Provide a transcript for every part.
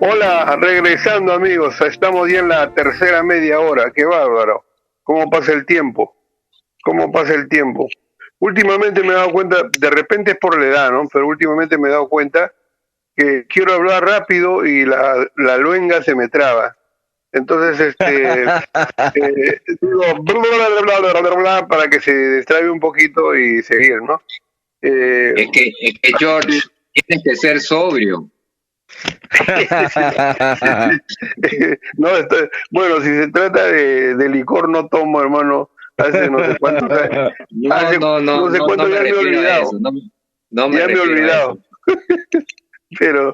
Hola, regresando amigos, estamos ya en la tercera media hora, qué bárbaro, cómo pasa el tiempo, cómo pasa el tiempo. Últimamente me he dado cuenta, de repente es por la edad, ¿no? Pero últimamente me he dado cuenta que quiero hablar rápido y la luenga se me traba. Entonces, digo, para que se destrabe un poquito y seguir, ¿no? Eh, Es que George, tienes que ser sobrio. no, bueno, si se trata de licor no tomo, hermano, hace no sé cuánto, No, hace no, no, no sé no, no cuánto me ya me he refiero a olvidado, eso. No, no me ya me he refiero a eso. olvidado, pero,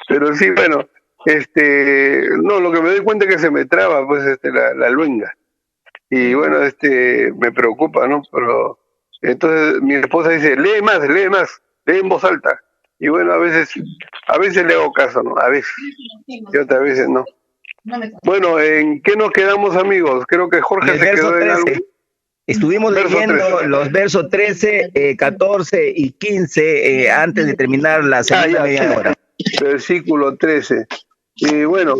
pero sí, bueno, no, lo que me doy cuenta es que se me traba, pues, la luenga, y bueno, me preocupa, ¿no? Pero, entonces mi esposa dice, lee en voz alta, y bueno, a veces le hago caso, ¿no? A veces, y otras veces no. Bueno, ¿en qué nos quedamos, amigos? Creo que En Jorge el se verso quedó en algo. 13. Estuvimos Verso 3. leyendo los versos 13, 14 y 15 antes de terminar la Ah, segunda ya, media sí. hora. Versículo 13. Y bueno,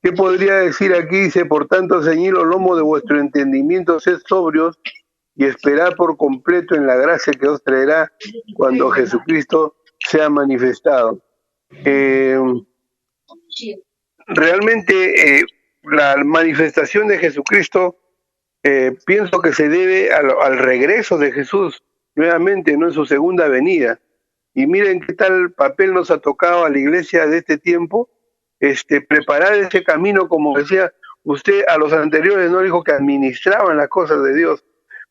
¿qué podría decir aquí? Dice, por tanto, ceñid los lomos de vuestro entendimiento, sed sobrios y esperad por completo en la gracia que os traerá cuando Jesucristo sea manifestado. Eh, realmente la manifestación de Jesucristo pienso que se debe al regreso de Jesús nuevamente, no en su segunda venida. Y miren qué tal papel nos ha tocado a la iglesia de este tiempo, preparar ese camino, como decía usted, a los anteriores no dijo que administraban las cosas de Dios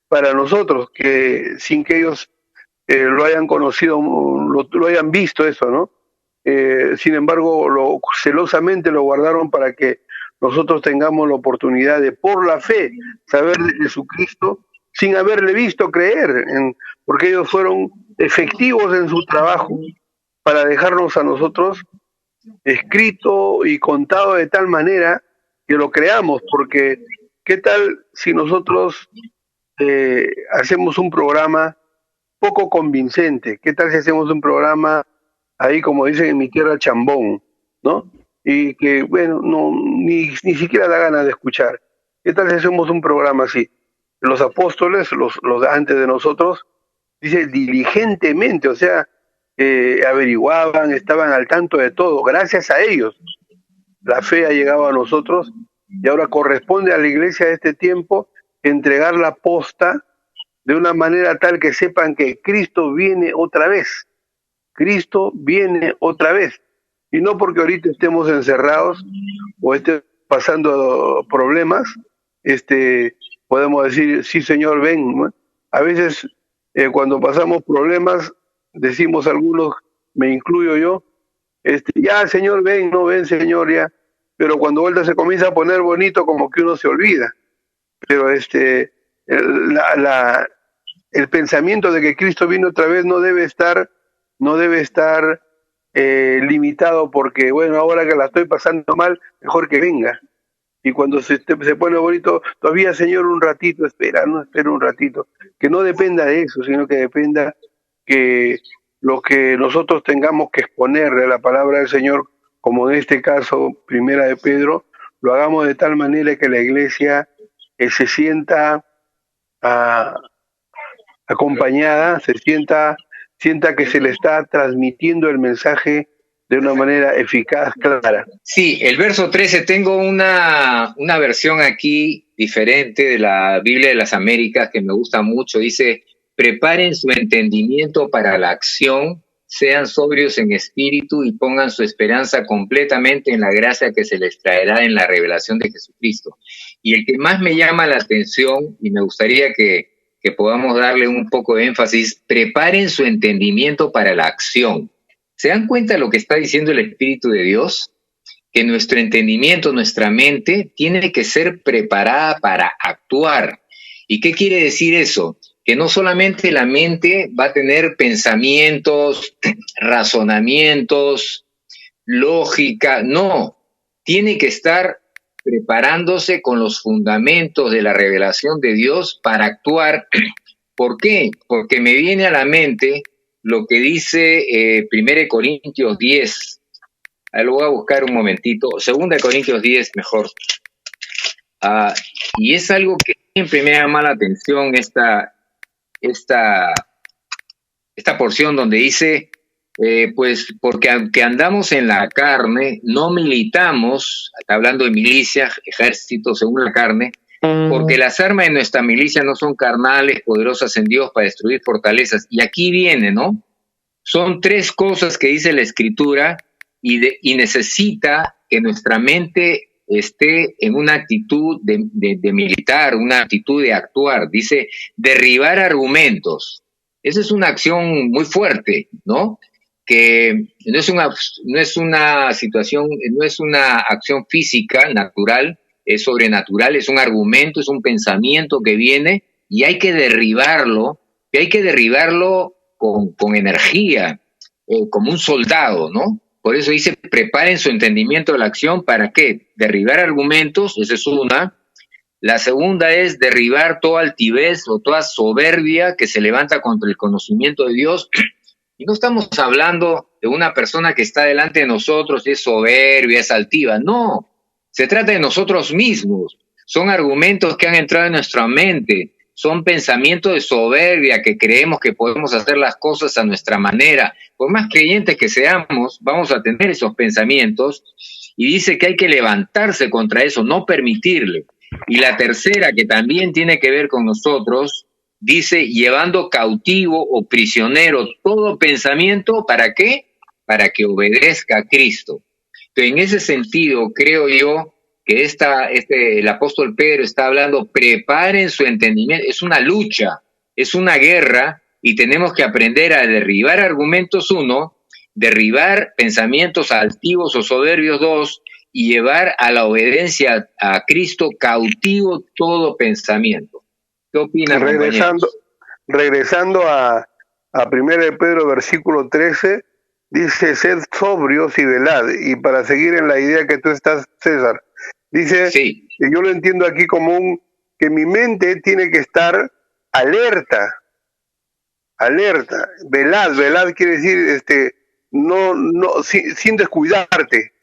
para nosotros, que sin que ellos lo hayan conocido, lo hayan visto eso, ¿no? Sin embargo, celosamente lo guardaron para que nosotros tengamos la oportunidad de, por la fe, saber de Jesucristo sin haberle visto creer, porque ellos fueron efectivos en su trabajo para dejarnos a nosotros escrito y contado de tal manera que lo creamos, porque ¿qué tal si nosotros hacemos un programa poco convincente? ¿Qué tal si hacemos un programa ahí, como dicen en mi tierra, chambón, ¿no? Y que, bueno, no, ni siquiera da ganas de escuchar. ¿Qué tal si hacemos un programa así? Los apóstoles, los antes de nosotros, dice diligentemente, o sea, averiguaban, estaban al tanto de todo. Gracias a ellos, la fe ha llegado a nosotros y ahora corresponde a la iglesia de este tiempo entregar la posta de una manera tal que sepan que Cristo viene otra vez. Cristo viene otra vez. Y no porque ahorita estemos encerrados o estemos pasando problemas, podemos decir, sí Señor, ven, ¿no? A veces cuando pasamos problemas, decimos algunos, me incluyo yo, ya Señor, ven, no ven Señor, ya. Pero cuando vuelta se comienza a poner bonito, como que uno se olvida. Pero la, la, el pensamiento de que Cristo vino otra vez no debe estar limitado porque, bueno, ahora que la estoy pasando mal, mejor que venga. Y cuando se pone bonito, todavía, Señor, un ratito, espera un ratito. Que no dependa de eso, sino que dependa que lo que nosotros tengamos que exponerle a la palabra del Señor, como en este caso, primera de Pedro, lo hagamos de tal manera que la iglesia se sienta ah, acompañada, sienta que se le está transmitiendo el mensaje de una manera eficaz, clara. Sí, el verso 13, tengo una versión aquí diferente de la Biblia de las Américas que me gusta mucho. Dice, preparen su entendimiento para la acción, sean sobrios en espíritu y pongan su esperanza completamente en la gracia que se les traerá en la revelación de Jesucristo. Y el que más me llama la atención, y me gustaría que podamos darle un poco de énfasis, preparen su entendimiento para la acción. ¿Se dan cuenta de lo que está diciendo el Espíritu de Dios? Que nuestro entendimiento, nuestra mente, tiene que ser preparada para actuar. ¿Y qué quiere decir eso? Que no solamente la mente va a tener pensamientos, razonamientos, lógica, no, tiene que estar preparándose con los fundamentos de la revelación de Dios para actuar. ¿Por qué? Porque me viene a la mente lo que dice 1 Corintios 10, Lo voy a buscar un momentito. 2 Corintios 10, mejor. Y es algo que siempre me llama la atención, esta porción donde dice, pues porque aunque andamos en la carne, no militamos, está hablando de milicias, ejércitos según la carne, porque las armas de nuestra milicia no son carnales, poderosas en Dios para destruir fortalezas. Y aquí viene, ¿no? Son 3 cosas que dice la Escritura y necesita que nuestra mente esté en una actitud de militar, una actitud de actuar. Dice, derribar argumentos. Esa es una acción muy fuerte, ¿no? Que no es una situación, no es una acción física, natural, es sobrenatural, es un argumento, es un pensamiento que viene y hay que derribarlo, con energía, como un soldado, ¿no? Por eso dice, preparen su entendimiento de la acción, ¿para qué? Derribar argumentos, esa es una. La segunda es derribar toda altivez o toda soberbia que se levanta contra el conocimiento de Dios. Y no estamos hablando de una persona que está delante de nosotros y es soberbia, es altiva. No, se trata de nosotros mismos. Son argumentos que han entrado en nuestra mente. Son pensamientos de soberbia que creemos que podemos hacer las cosas a nuestra manera. Por más creyentes que seamos, vamos a tener esos pensamientos. Y dice que hay que levantarse contra eso, no permitirle. Y la tercera, que también tiene que ver con nosotros, dice, llevando cautivo o prisionero todo pensamiento, ¿para qué? Para que obedezca a Cristo. Entonces, en ese sentido, creo yo que el apóstol Pedro está hablando, preparen su entendimiento, es una lucha, es una guerra, y tenemos que aprender a derribar argumentos, 1, derribar pensamientos altivos o soberbios, 2, y llevar a la obediencia a Cristo cautivo todo pensamiento. ¿Qué opinan, regresando a 1 Pedro versículo 13, dice, sed sobrios y velad. Y para seguir en la idea que tú estás, César, dice, sí, que yo lo entiendo aquí como que mi mente tiene que estar alerta, velad quiere decir, sin descuidarte,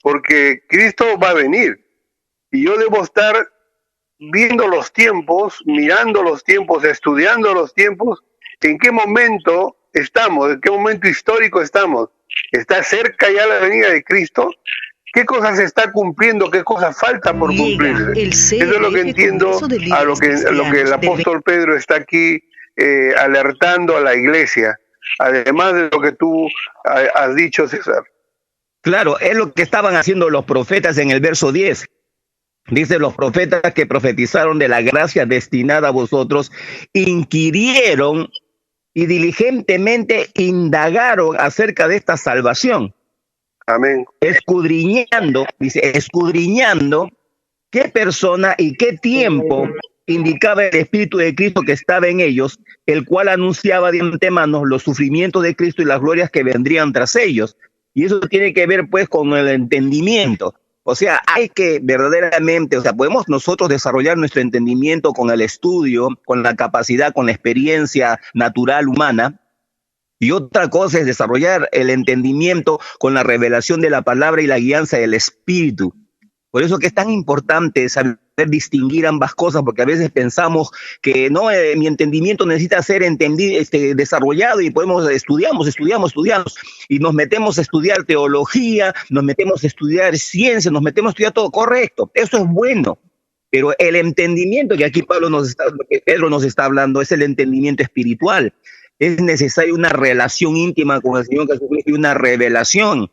porque Cristo va a venir, y yo debo estar viendo los tiempos, mirando los tiempos, estudiando los tiempos, en qué momento estamos, en qué momento histórico estamos. ¿Está cerca ya la venida de Cristo? ¿Qué cosas se está cumpliendo? ¿Qué cosas falta por cumplir? Eso es lo que entiendo, a lo que el apóstol Pedro está aquí alertando a la iglesia, además de lo que tú has dicho, César. Claro, es lo que estaban haciendo los profetas en el verso 10. Dice, los profetas que profetizaron de la gracia destinada a vosotros, inquirieron y diligentemente indagaron acerca de esta salvación. Amén. Escudriñando qué persona y qué tiempo indicaba el Espíritu de Cristo que estaba en ellos, el cual anunciaba de antemano los sufrimientos de Cristo y las glorias que vendrían tras ellos. Y eso tiene que ver pues con el entendimiento. O sea, hay que verdaderamente, podemos nosotros desarrollar nuestro entendimiento con el estudio, con la capacidad, con la experiencia natural humana. Y otra cosa es desarrollar el entendimiento con la revelación de la palabra y la guianza del Espíritu. Por eso que es tan importante saber distinguir ambas cosas, porque a veces pensamos que no, mi entendimiento necesita ser desarrollado y estudiamos y nos metemos a estudiar teología, nos metemos a estudiar ciencia, nos metemos a estudiar todo, correcto, eso es bueno, pero el entendimiento que aquí Pedro nos está hablando es el entendimiento espiritual. Es necesaria una relación íntima con el Señor Jesucristo y una revelación.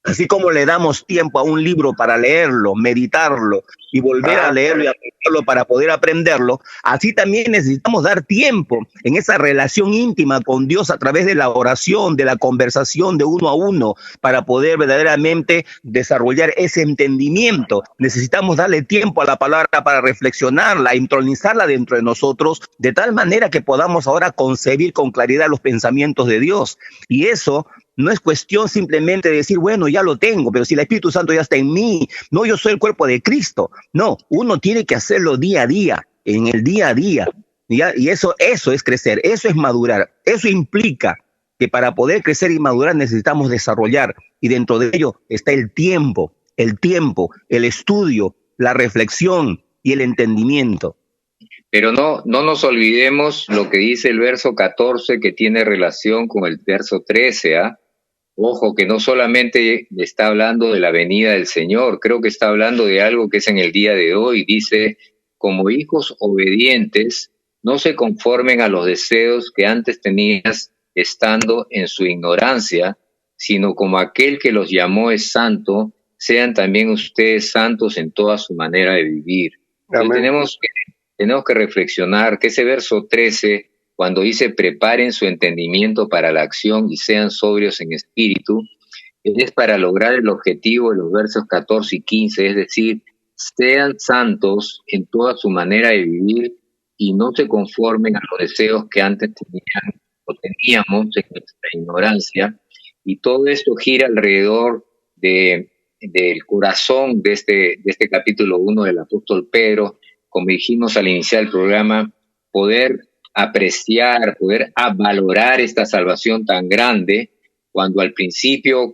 Así como le damos tiempo a un libro para leerlo, meditarlo y volver a leerlo y aprenderlo para poder aprenderlo, así también necesitamos dar tiempo en esa relación íntima con Dios a través de la oración, de la conversación de uno a uno, para poder verdaderamente desarrollar ese entendimiento. Necesitamos darle tiempo a la palabra para reflexionarla, intronizarla dentro de nosotros, de tal manera que podamos ahora concebir con claridad los pensamientos de Dios. Y eso no es cuestión simplemente de decir, bueno, ya lo tengo, pero si el Espíritu Santo ya está en mí, no, yo soy el cuerpo de Cristo. No, uno tiene que hacerlo día a día, en el día a día. ¿Ya? Y eso es crecer, eso es madurar. Eso implica que para poder crecer y madurar necesitamos desarrollar, y dentro de ello está el tiempo, el estudio, la reflexión y el entendimiento. Pero no nos olvidemos lo que dice el verso 14, que tiene relación con el verso 13, ¿ah? Ojo, que no solamente está hablando de la venida del Señor, creo que está hablando de algo que es en el día de hoy. Dice, como hijos obedientes, no se conformen a los deseos que antes tenías estando en su ignorancia, sino como aquel que los llamó es santo, sean también ustedes santos en toda su manera de vivir. Entonces, tenemos que reflexionar que ese verso 13, cuando dice preparen su entendimiento para la acción y sean sobrios en espíritu, es para lograr el objetivo de los versos 14 y 15, es decir, sean santos en toda su manera de vivir y no se conformen a los deseos que antes teníamos en nuestra ignorancia. Y todo esto gira alrededor del corazón de este capítulo 1 del apóstol Pedro, como dijimos al iniciar el programa, poder apreciar, poder valorar esta salvación tan grande, cuando al principio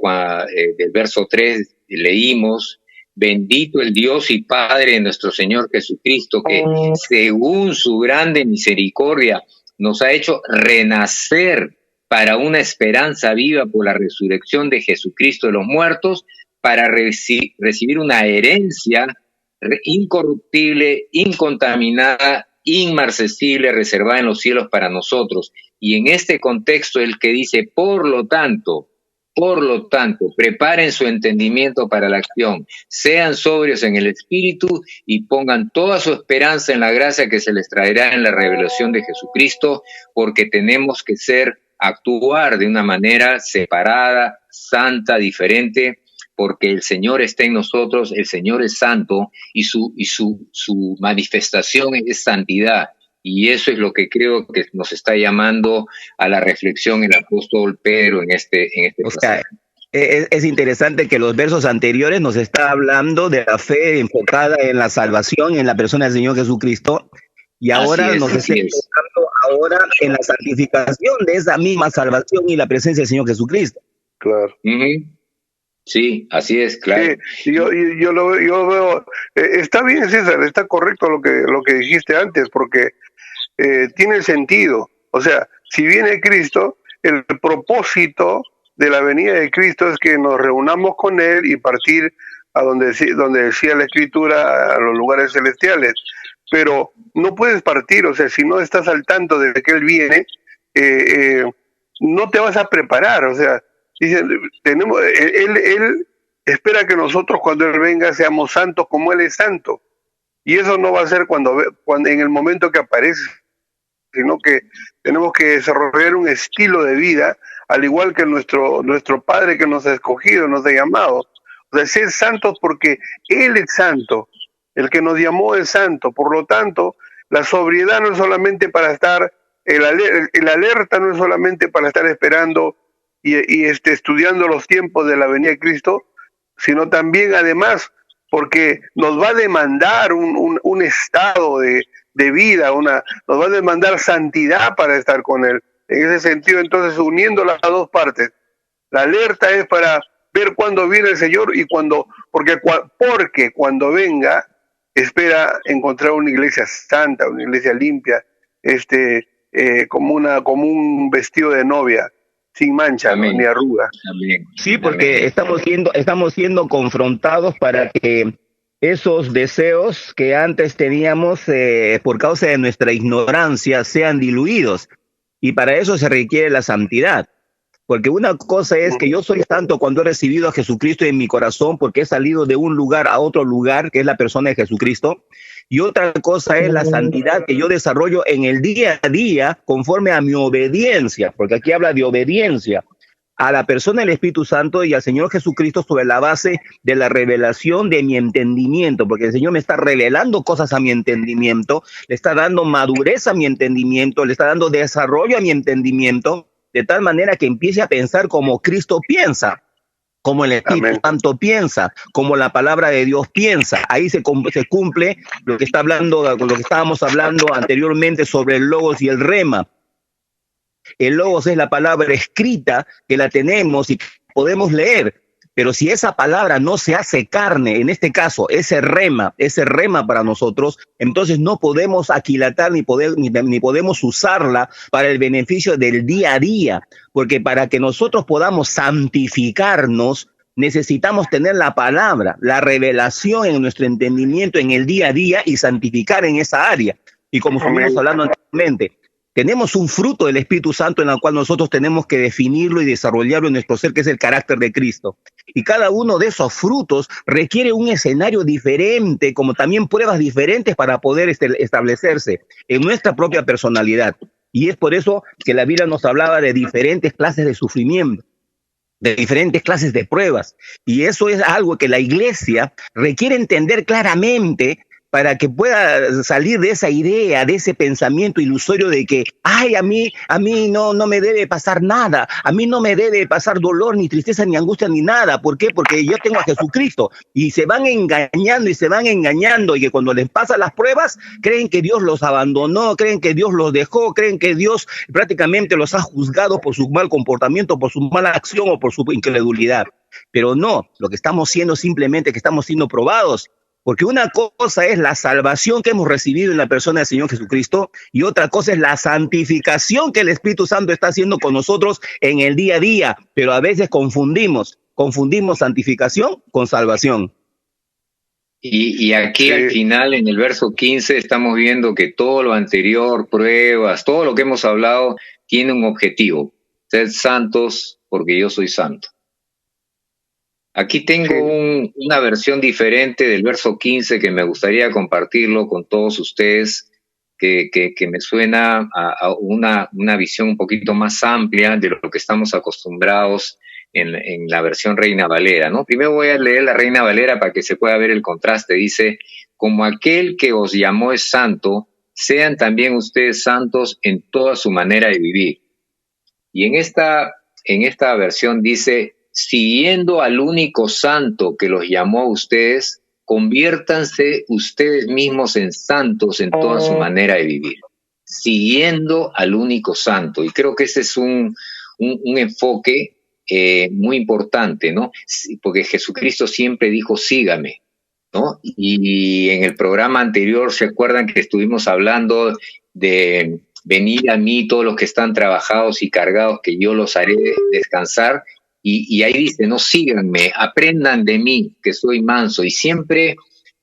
del verso 3 leímos, bendito el Dios y Padre de nuestro Señor Jesucristo, que según su grande misericordia nos ha hecho renacer para una esperanza viva por la resurrección de Jesucristo de los muertos, para recibir una herencia incorruptible, incontaminada, inmarcesible, reservada en los cielos para nosotros. Y en este contexto el que dice, por lo tanto, preparen su entendimiento para la acción, sean sobrios en el espíritu y pongan toda su esperanza en la gracia que se les traerá en la revelación de Jesucristo, porque tenemos que actuar de una manera separada, santa, diferente, porque el Señor está en nosotros, el Señor es santo y su manifestación es santidad. Y eso es lo que creo que nos está llamando a la reflexión el apóstol Pedro en este pasaje. Es interesante que los versos anteriores nos está hablando de la fe enfocada en la salvación, en la persona del Señor Jesucristo, y ahora nos está enfocando ahora en la santificación de esa misma salvación y la presencia del Señor Jesucristo. Claro. Sí, así es, claro. Sí, yo veo, está bien, César, está correcto lo que dijiste antes, porque tiene sentido. O sea, si viene Cristo, el propósito de la venida de Cristo es que nos reunamos con Él y partir a donde decía la Escritura, a los lugares celestiales. Pero no puedes partir, o sea, si no estás al tanto de que Él viene, no te vas a preparar, o sea, dicen, él espera que nosotros cuando Él venga seamos santos como Él es santo. Y eso no va a ser cuando en el momento que aparece, sino que tenemos que desarrollar un estilo de vida, al igual que nuestro Padre que nos ha escogido, nos ha llamado. O sea, ser santos porque Él es santo, el que nos llamó es santo. Por lo tanto, la sobriedad no es solamente para estar, el alerta no es solamente para estar esperando y estudiando los tiempos de la venida de Cristo, sino también además porque nos va a demandar un estado de vida, nos va a demandar santidad para estar con Él. En ese sentido, entonces, uniendo las dos partes, la alerta es para ver cuándo viene el Señor y porque cuando venga, espera encontrar una iglesia santa, una iglesia limpia, como un vestido de novia, sin mancha, ¿no? Ni arruga. Sí, porque estamos siendo confrontados para que esos deseos que antes teníamos por causa de nuestra ignorancia sean diluidos. Y para eso se requiere la santidad. Porque una cosa es que yo soy santo cuando he recibido a Jesucristo en mi corazón, porque he salido de un lugar a otro lugar, que es la persona de Jesucristo. Y otra cosa es la santidad que yo desarrollo en el día a día conforme a mi obediencia, porque aquí habla de obediencia a la persona del Espíritu Santo y al Señor Jesucristo sobre la base de la revelación de mi entendimiento, porque el Señor me está revelando cosas a mi entendimiento, le está dando madurez a mi entendimiento, le está dando desarrollo a mi entendimiento, de tal manera que empiece a pensar como Cristo piensa, como el Espíritu Santo piensa, como la palabra de Dios piensa. Ahí se cumple lo que está hablando, lo que estábamos hablando anteriormente sobre el logos y el rema. El logos es la palabra escrita que la tenemos y podemos leer. Pero si esa palabra no se hace carne, en este caso, ese rema para nosotros, entonces no podemos aquilatar ni podemos usarla para el beneficio del día a día. Porque para que nosotros podamos santificarnos, necesitamos tener la palabra, la revelación en nuestro entendimiento en el día a día y santificar en esa área. Y como estuvimos hablando anteriormente, tenemos un fruto del Espíritu Santo en el cual nosotros tenemos que definirlo y desarrollarlo en nuestro ser, que es el carácter de Cristo. Y cada uno de esos frutos requiere un escenario diferente, como también pruebas diferentes para poder establecerse en nuestra propia personalidad. Y es por eso que la Biblia nos hablaba de diferentes clases de sufrimiento, de diferentes clases de pruebas. Y eso es algo que la iglesia requiere entender claramente para que pueda salir de esa idea, de ese pensamiento ilusorio de que, ay, a mí no me debe pasar nada, a mí no me debe pasar dolor, ni tristeza, ni angustia, ni nada. ¿Por qué? Porque yo tengo a Jesucristo. Y se van engañando, y que cuando les pasan las pruebas, creen que Dios los abandonó, creen que Dios los dejó, creen que Dios prácticamente los ha juzgado por su mal comportamiento, por su mala acción o por su incredulidad. Pero no, lo que estamos siendo simplemente que estamos siendo probados. Porque una cosa es la salvación que hemos recibido en la persona del Señor Jesucristo y otra cosa es la santificación que el Espíritu Santo está haciendo con nosotros en el día a día. Pero a veces confundimos santificación con salvación. Y aquí al final, en el verso 15, estamos viendo que todo lo anterior, pruebas, todo lo que hemos hablado, tiene un objetivo: sed santos porque yo soy santo. Aquí tengo una versión diferente del verso 15 que me gustaría compartirlo con todos ustedes, que me suena a una visión un poquito más amplia de lo que estamos acostumbrados en la versión Reina Valera, ¿no? Primero voy a leer la Reina Valera para que se pueda ver el contraste. Dice: como aquel que os llamó es santo, sean también ustedes santos en toda su manera de vivir. Y en esta versión dice: siguiendo al único santo que los llamó a ustedes, conviértanse ustedes mismos en santos en toda su manera de vivir. Siguiendo al único santo. Y creo que ese es un enfoque muy importante, ¿no? Porque Jesucristo siempre dijo: sígame, ¿no? Y en el programa anterior, ¿se acuerdan que estuvimos hablando de venid a mí todos los que están trabajados y cargados, que yo los haré descansar? Y ahí dice: no, síganme, aprendan de mí, que soy manso. Y siempre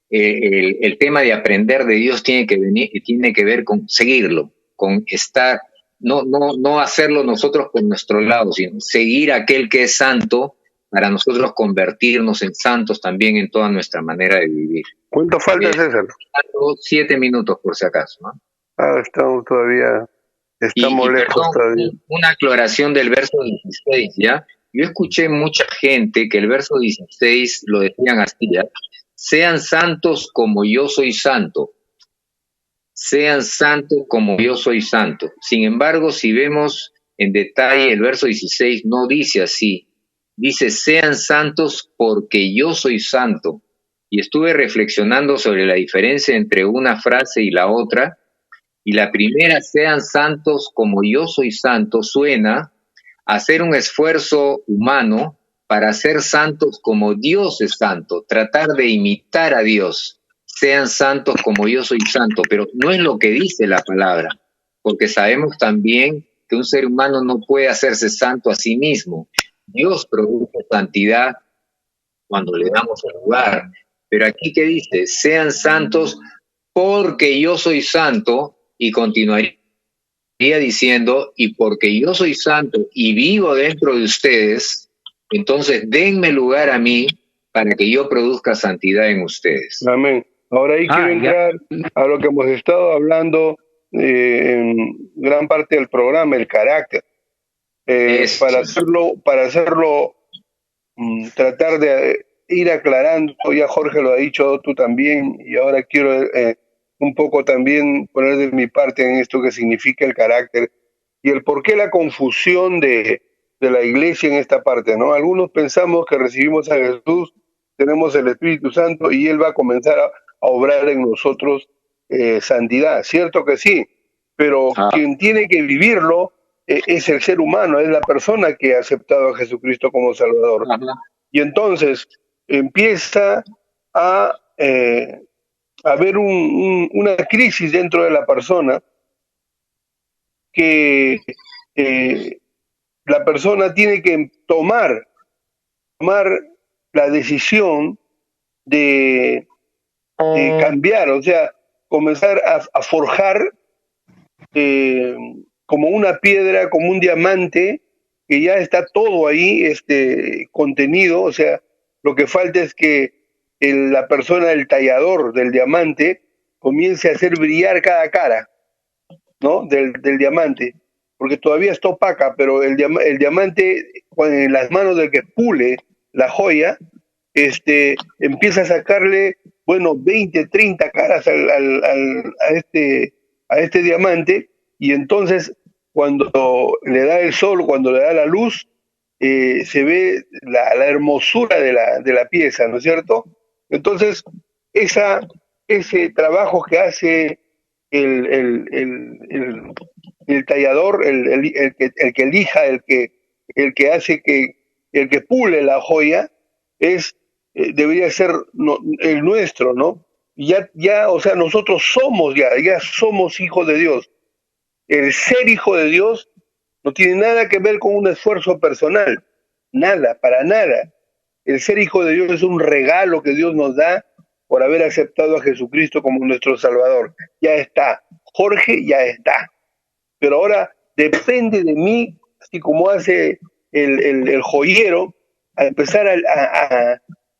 el tema de aprender de Dios tiene que ver con seguirlo, con estar, no hacerlo nosotros por nuestro lado, sino seguir a aquel que es santo para nosotros convertirnos en santos también en toda nuestra manera de vivir. ¿Cuánto falta, César? 7 minutos, por si acaso, ¿no? Estamos lejos todavía. Una aclaración del verso 16, ¿ya? Yo escuché mucha gente que el verso 16 lo decían así, ¿ya? Sean santos como yo soy santo. Sean santos como yo soy santo. Sin embargo, si vemos en detalle el verso 16, no dice así. Dice: sean santos porque yo soy santo. Y estuve reflexionando sobre la diferencia entre una frase y la otra. Y la primera, sean santos como yo soy santo, suena hacer un esfuerzo humano para ser santos como Dios es santo, tratar de imitar a Dios. Sean santos como yo soy santo, pero no es lo que dice la palabra, porque sabemos también que un ser humano no puede hacerse santo a sí mismo. Dios produce santidad cuando le damos el lugar, pero aquí ¿qué dice? Sean santos porque yo soy santo, y continuaría diciendo: y porque yo soy santo y vivo dentro de ustedes, entonces denme lugar a mí para que yo produzca santidad en ustedes. Amén. Ahora ahí quiero entrar a lo que hemos estado hablando en gran parte del programa, el carácter. Para hacerlo, tratar de ir aclarando, ya Jorge lo ha dicho, tú también, y ahora quiero un poco también poner de mi parte en esto que significa el carácter y el por qué la confusión de la iglesia en esta parte, ¿no? Algunos pensamos que recibimos a Jesús, tenemos el Espíritu Santo y Él va a comenzar a obrar en nosotros santidad. Cierto que sí, pero quien tiene que vivirlo es el ser humano, es la persona que ha aceptado a Jesucristo como Salvador. Ajá. Y entonces empieza a haber una crisis dentro de la persona que la persona tiene que tomar la decisión de cambiar, o sea, comenzar a forjar como una piedra, como un diamante, que ya está todo ahí contenido, o sea, lo que falta es que la persona, el tallador del diamante, comience a hacer brillar cada cara, ¿no? Del diamante, porque todavía está opaca, pero el diamante, en las manos del que pule la joya, empieza a sacarle, bueno, 20, 30 caras a este diamante, y entonces cuando le da el sol, cuando le da la luz, se ve la hermosura de la pieza, ¿no es cierto? Entonces, ese trabajo que hace el, el, el, el, el tallador, el que elija, el que hace el que pule la joya, debería ser el nuestro, ¿no? Ya, o sea, nosotros ya somos hijos de Dios. El ser hijo de Dios no tiene nada que ver con un esfuerzo personal, nada, para nada. El ser hijo de Dios es un regalo que Dios nos da por haber aceptado a Jesucristo como nuestro Salvador. Ya está, Jorge ya está. Pero ahora depende de mí, así como hace el joyero, a empezar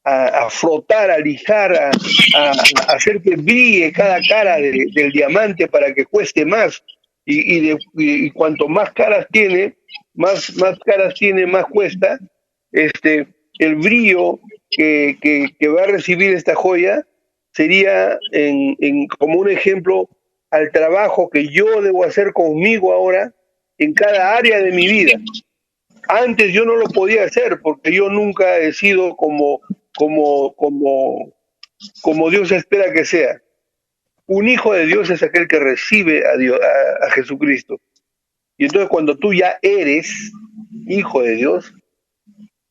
a frotar, a lijar, a hacer que brille cada cara del diamante para que cueste más. Y cuanto más caras tiene, más caras tiene, más cuesta. El brillo que va a recibir esta joya sería como un ejemplo al trabajo que yo debo hacer conmigo ahora en cada área de mi vida. Antes yo no lo podía hacer porque yo nunca he sido como Dios espera que sea. Un hijo de Dios es aquel que recibe a Dios, a Jesucristo. Y entonces cuando tú ya eres hijo de Dios,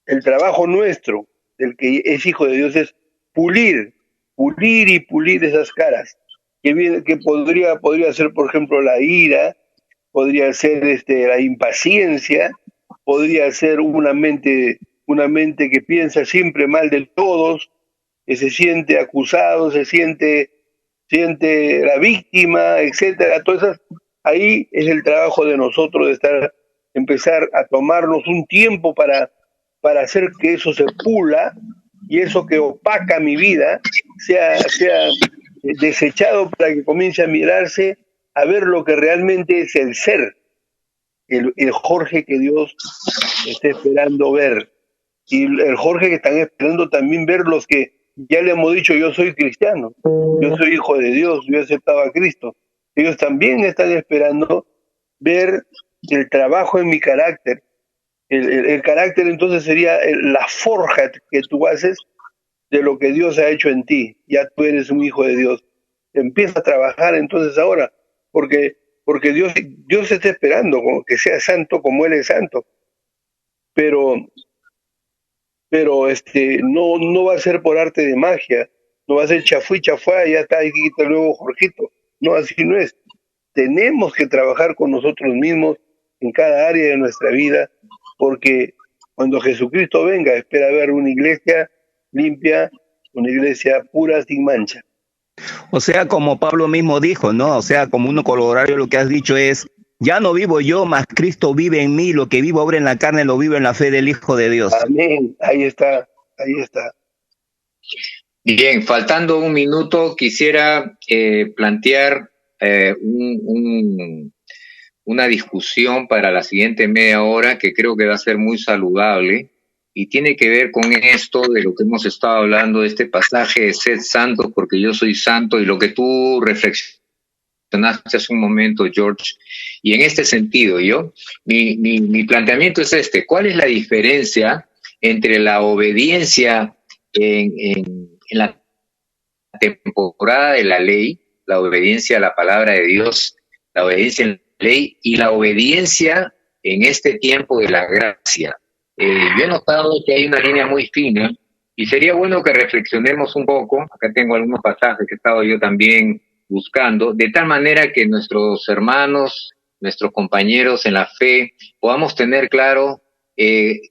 el trabajo nuestro, del que es hijo de Dios, es pulir y pulir esas caras. Que podría ser, por ejemplo, la ira, podría ser la impaciencia, podría ser una mente que piensa siempre mal de todos, que se siente acusado, se siente la víctima, etcétera. Entonces, ahí es el trabajo de nosotros de empezar a tomarnos un tiempo para hacer que eso se pula y eso que opaca mi vida sea desechado para que comience a mirarse, a ver lo que realmente es el ser, el Jorge que Dios está esperando ver. Y el Jorge que están esperando también ver los que ya le hemos dicho, yo soy cristiano, yo soy hijo de Dios, yo he aceptado a Cristo. Ellos también están esperando ver el trabajo en mi carácter. El carácter entonces sería la forja que tú haces de lo que Dios ha hecho en ti. Ya tú eres un hijo de Dios. Empieza a trabajar entonces ahora, porque Dios está esperando que sea santo como Él es santo. Pero no va a ser por arte de magia, no va a ser chafui, chafuá, ya está, aquí está el nuevo Jorgito. No, así no es. Tenemos que trabajar con nosotros mismos en cada área de nuestra vida, porque cuando Jesucristo venga, espera ver una iglesia limpia, una iglesia pura, sin mancha. O sea, como Pablo mismo dijo, ¿no? O sea, como uno colorario, lo que has dicho es, ya no vivo yo, mas Cristo vive en mí, lo que vivo ahora en la carne lo vivo en la fe del Hijo de Dios. Amén, ahí está. Bien, faltando un minuto, quisiera plantear una discusión para la siguiente media hora que creo que va a ser muy saludable y tiene que ver con esto de lo que hemos estado hablando, de este pasaje de sed santos porque yo soy santo, y lo que tú reflexionaste hace un momento, George. Y en este sentido, mi planteamiento es este: ¿cuál es la diferencia entre la obediencia en la temporada de la ley, la obediencia a la palabra de Dios, la obediencia en la ley, y la obediencia en este tiempo de la gracia. Yo he notado que hay una línea muy fina y sería bueno que reflexionemos un poco. Acá tengo algunos pasajes que he estado yo también buscando, de tal manera que nuestros hermanos, nuestros compañeros en la fe, podamos tener claro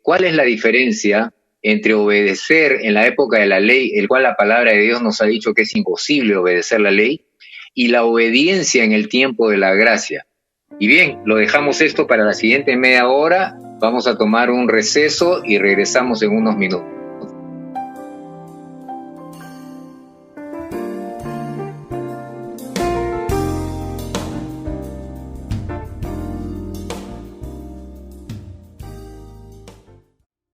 cuál es la diferencia entre obedecer en la época de la ley, el cual la palabra de Dios nos ha dicho que es imposible obedecer la ley, y la obediencia en el tiempo de la gracia. Y bien, lo dejamos esto para la siguiente media hora. Vamos a tomar un receso y regresamos en unos minutos.